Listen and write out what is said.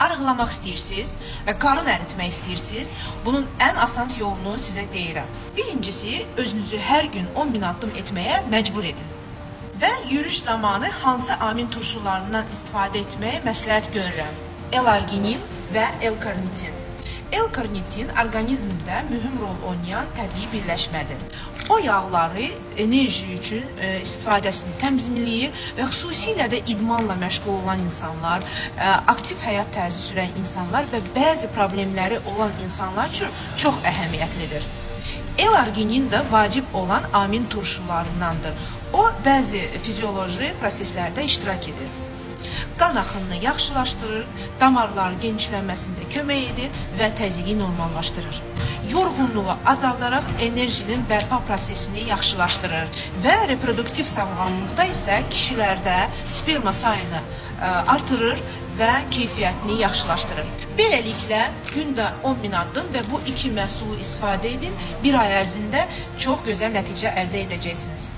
arıqlamaq istəyirsiniz və qarın əritmək istəyirsiniz, bunun ən asan yolunu sizə deyirəm. Birincisi, özünüzü hər gün 10.000 addım etməyə məcbur edin. Və yürüyüş zamanı hansı amin turşularından istifadə etməyi məsləhət görürəm? L-arginin və L-karnitin. L-karnitin orqanizmdə mühüm rol oynayan təbii birləşmədir. O yağları enerji üçün istifadəsini tənzimləyir və xüsusilə də idmanla məşğul olan insanlar, aktiv həyat tərzi sürən insanlar və bəzi problemləri olan insanlar üçün çox əhəmiyyətlidir. L-arginin də vacib olan amin turşularındandır. O, bəzi fizioloji proseslərdə iştirak edir. Qan axınını yaxşılaşdırır, damarların genişlənməsində kömək edir və təzyiqi normallaşdırır. Yorğunluğu azaldaraq enerjinin bərpa prosesini yaxşılaşdırır və reproduktiv sağlamlıqda isə kişilərdə sperma sayını artırır və keyfiyyətini yaxşılaşdırır. Beləliklə, gündə 10.000 addım və bu iki məhsulu istifadə edin, bir ay ərzində çox gözəl nəticə əldə edəcəksiniz.